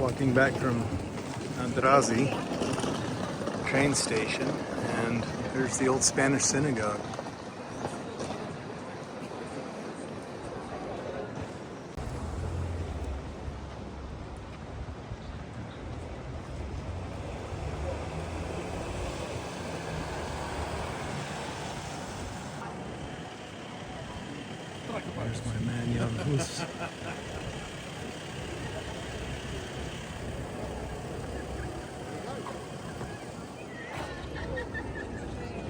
Walking back from Andrazi train station, and there's the old Spanish synagogue. There's my man Jan Hus.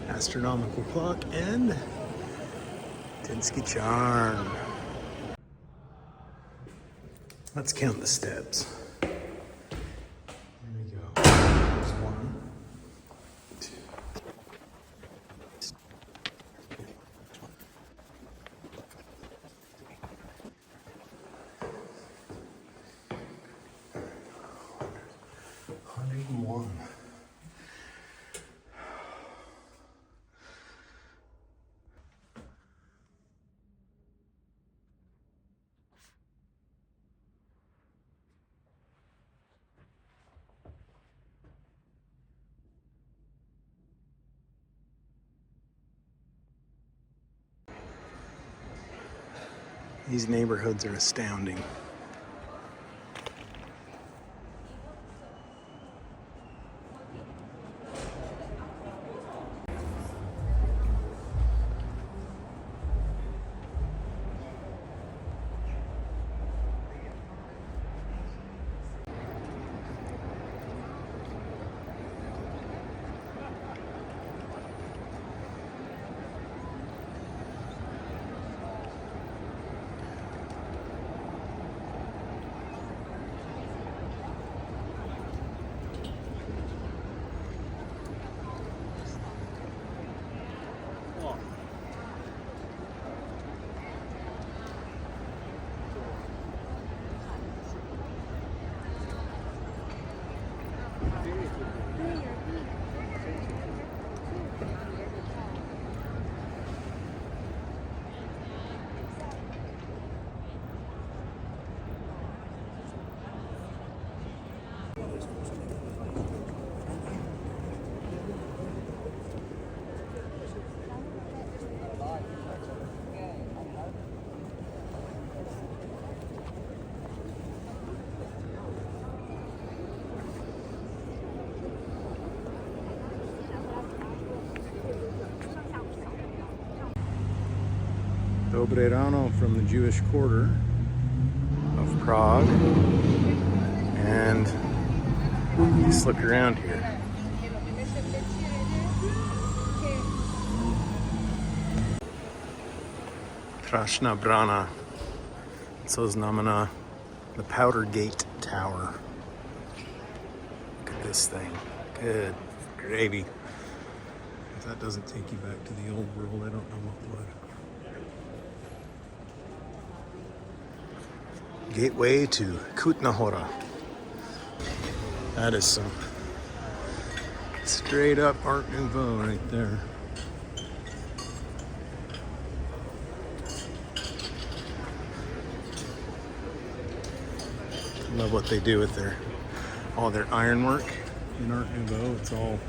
Astronomical clock and Cesky charm. Let's count the steps. Here we go. There's 1, 2. 101. These neighborhoods are astounding. Dobre rano from the Jewish quarter of Prague, and just look around here. Straszna brana, co znamená the Powder Gate Tower. Look at this thing. Good gravy. If that doesn't take you back to the old world, I don't know what would. Gateway to Kutna Hora. That is some straight up Art Nouveau right there. Love what they do with all their ironwork in Art Nouveau. It's all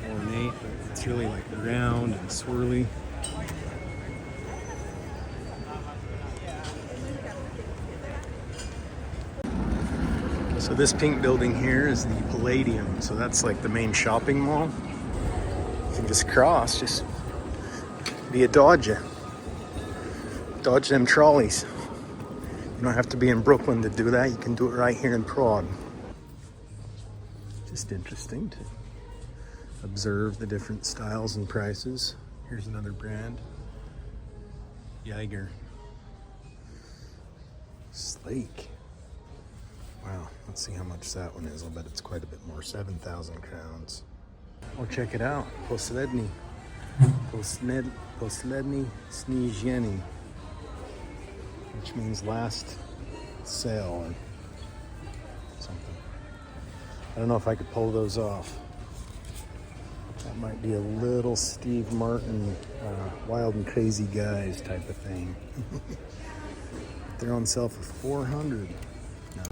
ornate, but it's really like round and swirly. So this pink building here is the Palladium. So that's like the main shopping mall. You can just cross, just be a dodger. Dodge them trolleys. You don't have to be in Brooklyn to do that. You can do it right here in Prague. Just interesting to observe the different styles and prices. Here's another brand. Jaeger. Slake. Wow, let's see how much that one is. I'll bet it's quite a bit more, 7,000 crowns. Oh, check it out. Posledny Snižení, which means last sale or something. I don't know if I could pull those off. That might be a little Steve Martin, Wild and Crazy Guys type of thing. They're on sale for 400. No.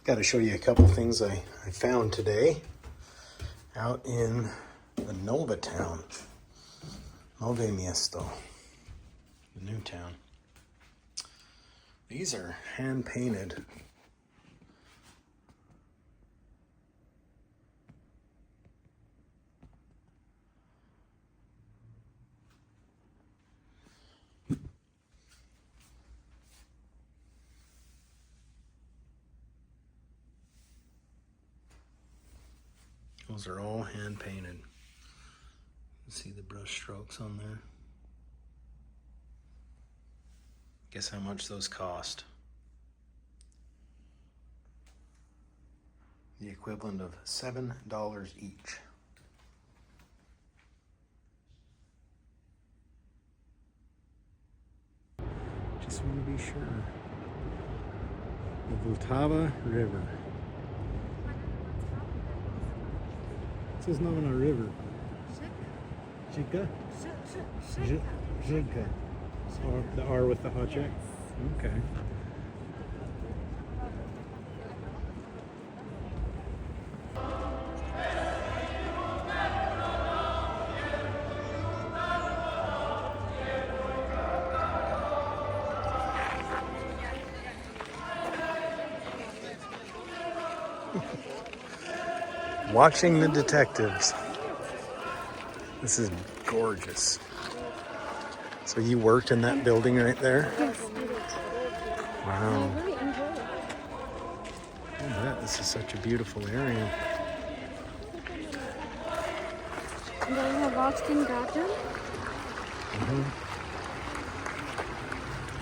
Got to show you a couple things I found today out in the Nova town. Nove Miesto, the new town. These are hand painted. Those are all hand painted. You see the brush strokes on there. Guess how much those cost? The equivalent of $7 each. Just want to be sure. The Vltava River. It says not on a river. Zhika? Zhika. The R with the hot check? Okay. Watching the detectives. This is gorgeous. So you worked in that building right there? Yes, I did. Wow. I really enjoy it. I bet this is such a beautiful area. And then we have walked-in garden.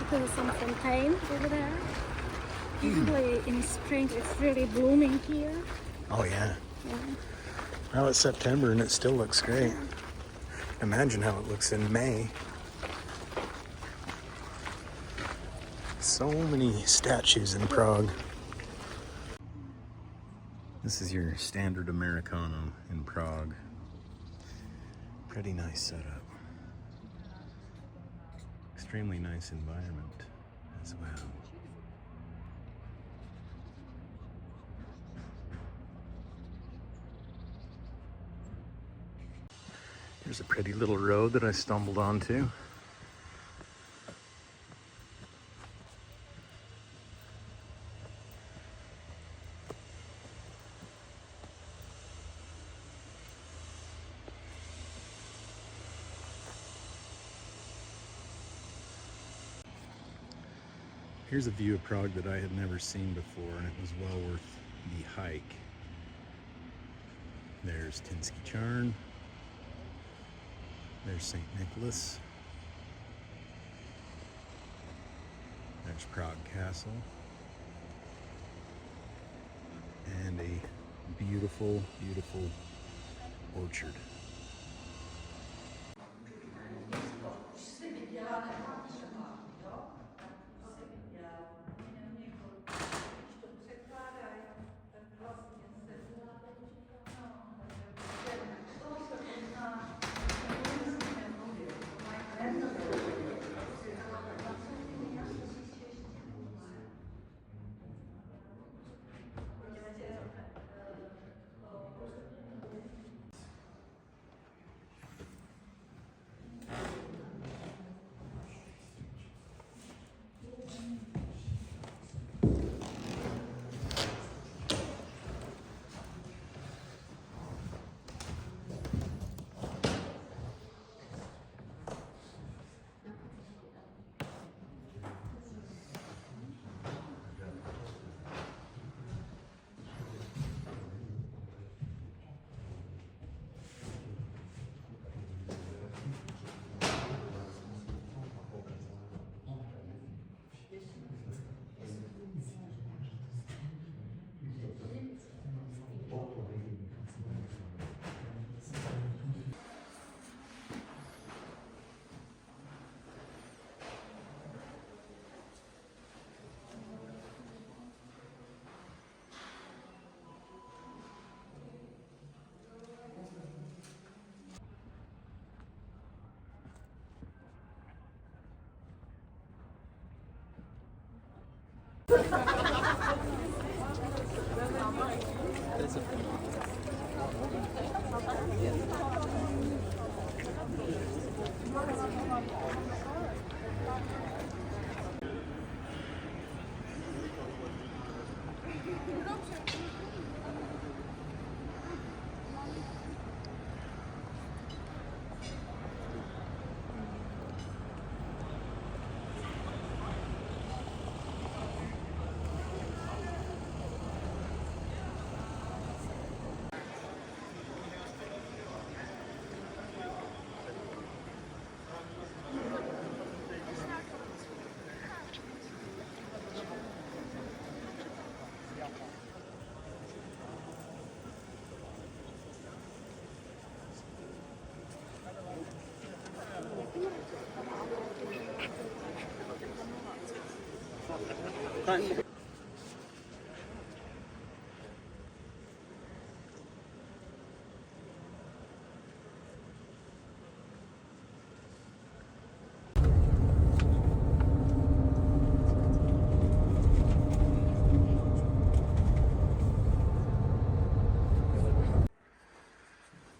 There's some fontaine over there. Usually in spring it's really blooming here. Oh yeah. Yeah. Now it's September and it still looks great. Imagine how it looks in May. So many statues in Prague. This is your standard Americano in Prague. Pretty nice setup. Extremely nice environment as well. Here's a pretty little road that I stumbled onto. Here's a view of Prague that I had never seen before, and it was well worth the hike. There's Cesky Krumlov. There's St. Nicholas. There's Prague Castle. And a beautiful, beautiful orchard.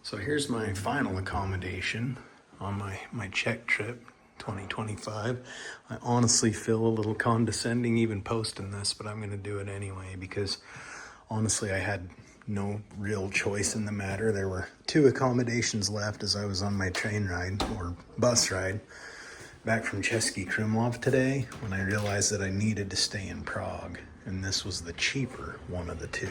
So here's my final accommodation on my Czech trip 2025. I honestly feel a little condescending even posting this, but I'm going to do it anyway because honestly I had no real choice in the matter. There were 2 accommodations left as I was on my train ride or bus ride back from Cesky Krumlov today when I realized that I needed to stay in Prague, and this was the cheaper one of the 2.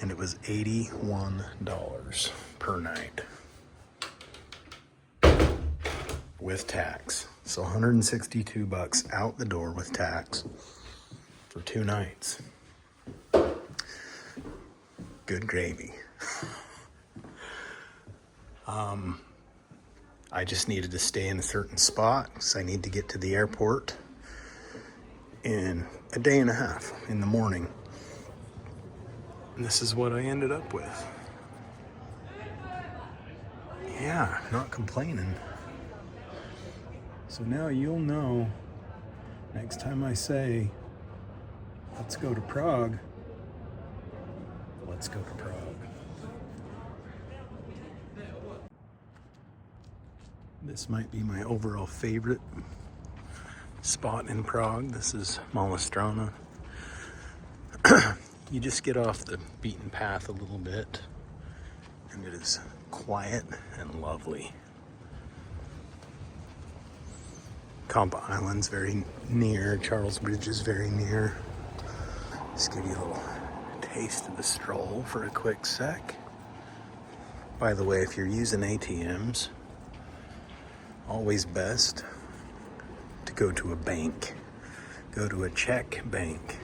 And it was $81 per night with tax. So 162 bucks out the door with tax for 2 nights. Good gravy. I just needed to stay in a certain spot because I need to get to the airport in a day and a half in the morning. And this is what I ended up with. Yeah, not complaining. So now you'll know next time I say, let's go to Prague, let's go to Prague. This might be my overall favorite spot in Prague. This is Malastrana. You just get off the beaten path a little bit, and it is quiet and lovely. Compa Island's very near. Charles Bridge is very near. Just give you a little taste of the stroll for a quick sec. By the way, if you're using ATMs, always best to go to a bank. Go to a Czech bank.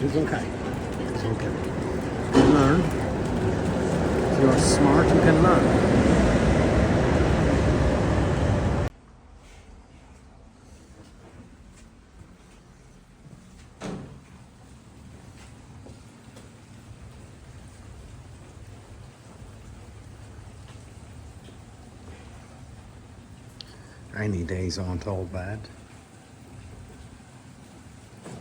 It's okay. It's okay. You can learn. If you're smart, you can learn. Rainy days aren't all bad. You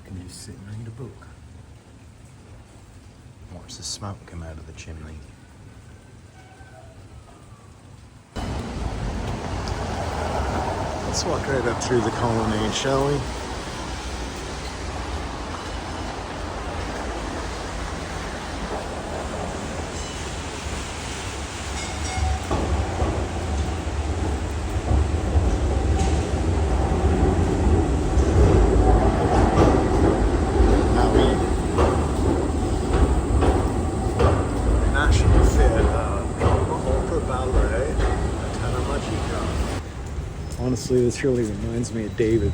can just sit and read a book. Watch the smoke come out of the chimney. Let's walk right up through the colonnade, shall we? Honestly, this really reminds me of David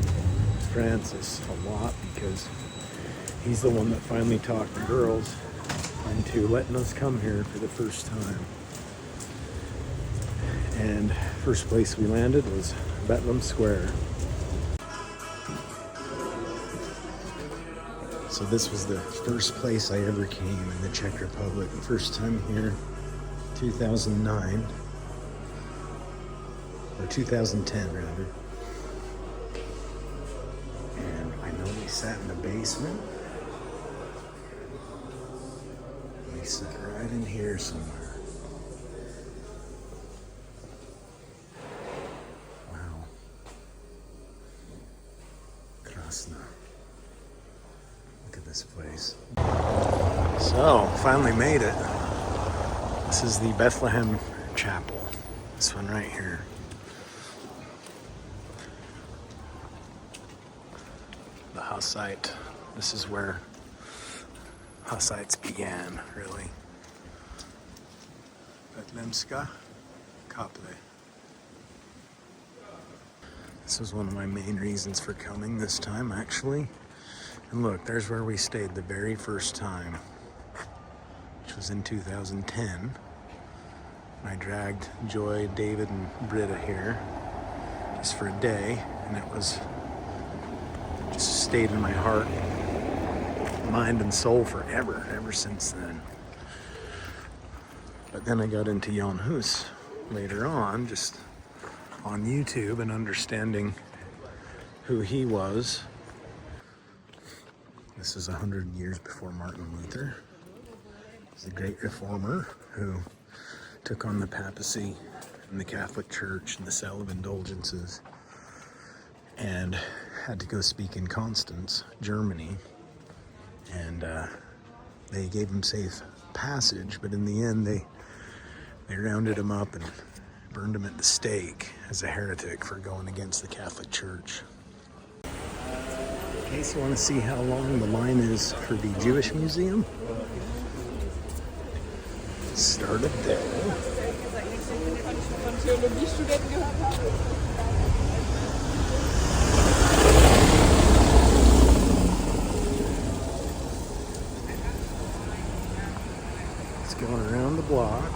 Francis a lot because he's the one that finally talked the girls into letting us come here for the first time. And first place we landed was Bethlehem Square. So this was the first place I ever came in the Czech Republic. The first time here, 2009. Or 2010 rather. And I know we sat in the basement. We sat right in here somewhere. Wow. Krasna. Look at this place. So, finally made it. This is the Bethlehem Chapel. This one right here. The Hussite. This is where Hussites began, really. Bethlehemska Kaple. This was one of my main reasons for coming this time, actually. And look, there's where we stayed the very first time, which was in 2010. I dragged Joy, David, and Britta here just for a day, and it was just stayed in my heart, mind, and soul forever, ever since then. But then I got into Jan Hus later on, just on YouTube and understanding who he was. This is 100 years before Martin Luther. He's a great reformer who took on the papacy and the Catholic Church and the sale of indulgences and had to go speak in Constance, Germany. And they gave him safe passage, but in the end they rounded him up and burned him at the stake as a heretic for going against the Catholic Church. In case you want to see how long the line is for the Jewish Museum, it started there. It's going around the block.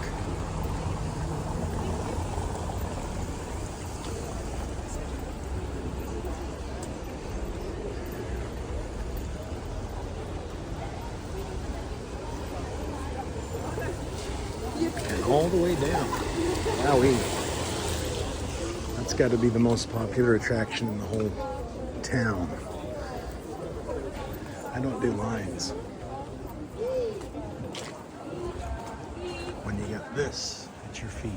All the way down. Wowee. That's got to be the most popular attraction in the whole town. I don't do lines. When you got this at your feet.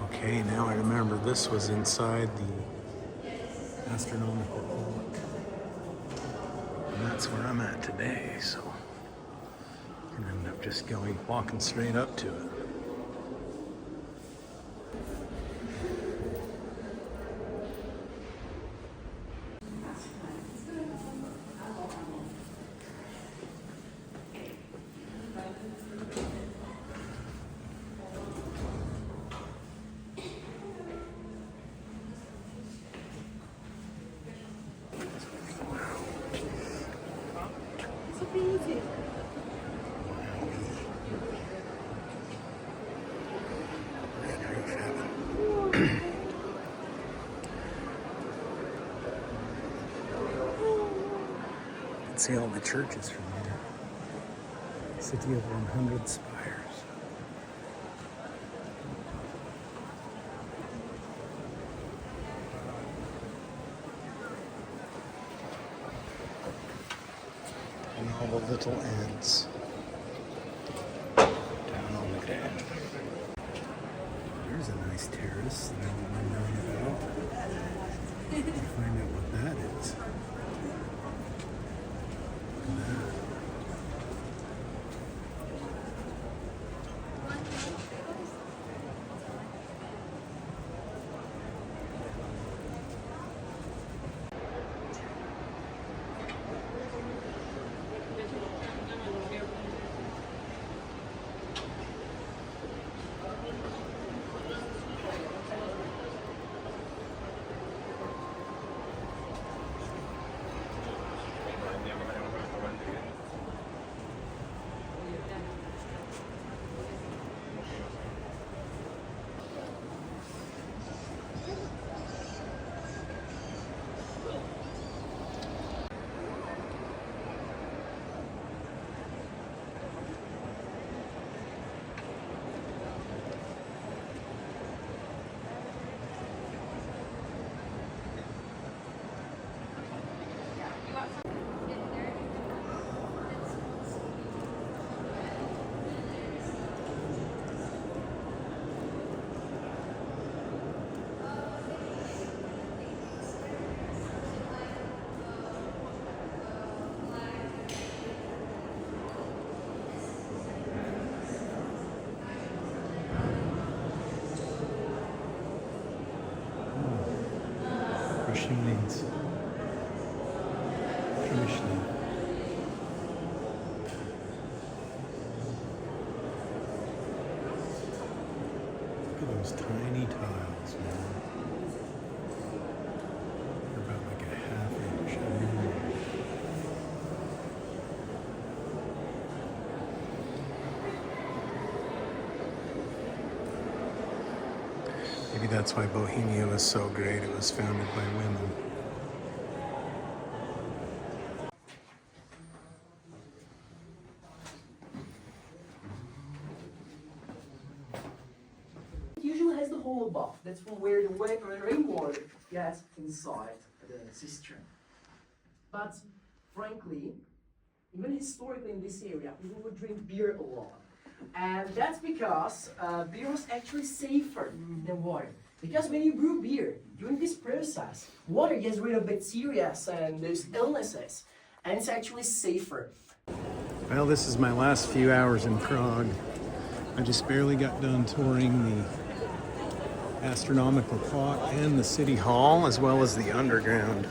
Okay, now I remember this was inside the astronomical clock. And that's where I'm at today, so I'm gonna end up just walking straight up to it. See all the churches from here. City of 100 spires. And all the little ants down over there. There's a nice terrace that I'm knowing about. Let's find out what that is. Prześnic. Prześnic. Look at those tiny tiles, man. They're about like a half inch. Maybe that's why Bohemia was so great. It was founded by women. It usually has the hole above. That's from where the rainwater gets inside the cistern. But frankly, even historically in this area, people would drink beer a lot. And that's because beer was actually safer than water. Because when you brew beer, during this process, water gets rid of bacteria and those illnesses, and it's actually safer. Well, this is my last few hours in Prague. I just barely got done touring the astronomical clock and the city hall, as well as the underground.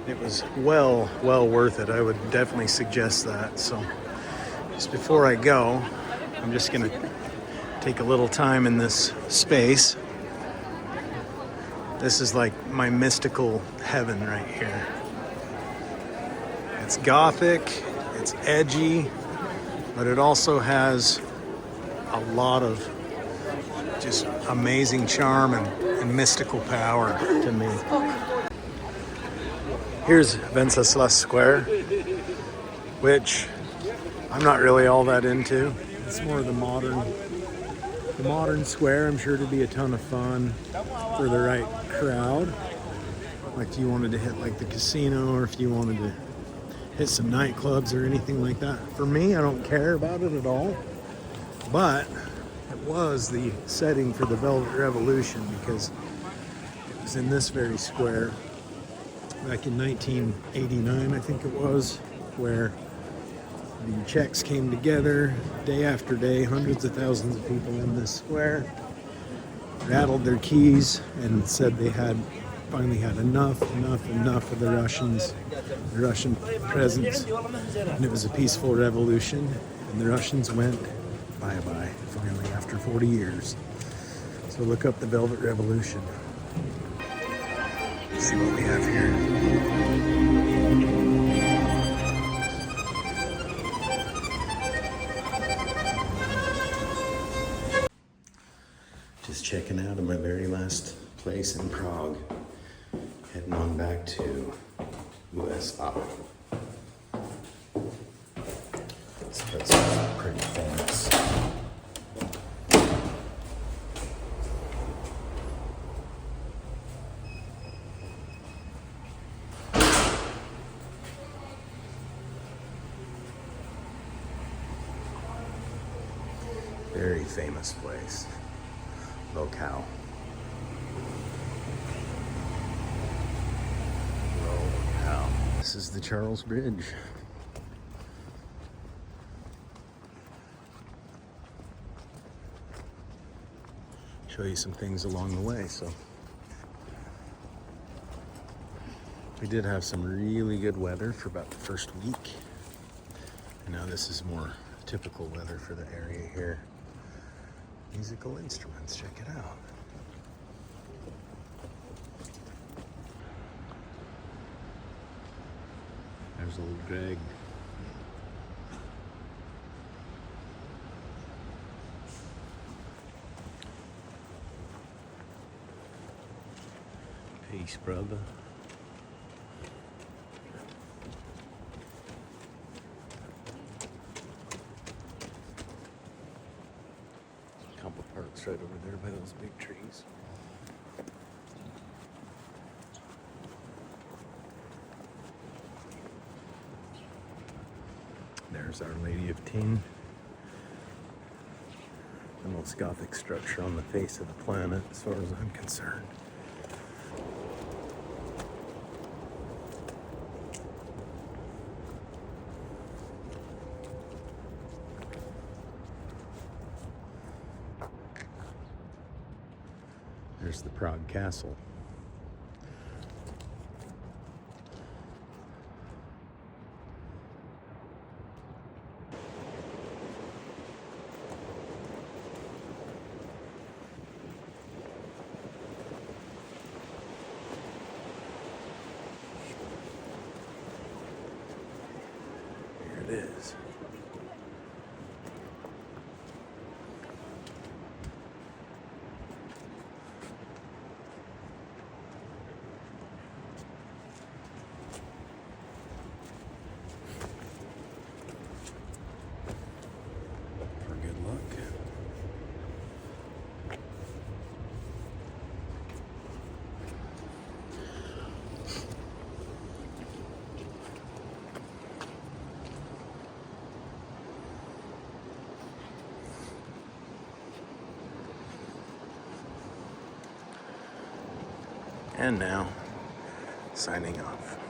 It was well worth it. I would definitely suggest that. So just before I go, I'm just gonna take a little time in this space. This is like my mystical heaven right here. It's gothic, it's edgy, but it also has a lot of just amazing charm and mystical power to me. Here's Wenceslas Square, which I'm not really all that into. It's more of the modern square. I'm sure it'd be a ton of fun for the right crowd. Like if you wanted to hit like the casino, or if you wanted to hit some nightclubs or anything like that. For me, I don't care about it at all. But it was the setting for the Velvet Revolution, because it was in this very square back in 1989, I think it was, where the Czechs came together day after day, hundreds of thousands of people in this square, rattled their keys and said they had finally had enough of the Russian presence, and it was a peaceful revolution, and the Russians went bye-bye finally after 40 years. So look up the Velvet Revolution. Let's see what we have here. Just checking out of my very last place in Prague. Heading on back to USA. This place is pretty famous. Very famous place. Locale. Locale. This is the Charles Bridge. Show you some things along the way. So we did have some really good weather for about the first week, and now this is more typical weather for the area here. Musical instruments, check it out. There's a little drag. Peace, brother. Couple parks right over there by those big trees. There's Our Lady of Tin, the most Gothic structure on the face of the planet, as far as I'm concerned. There's the Prague Castle. is. For good luck. And now, signing off.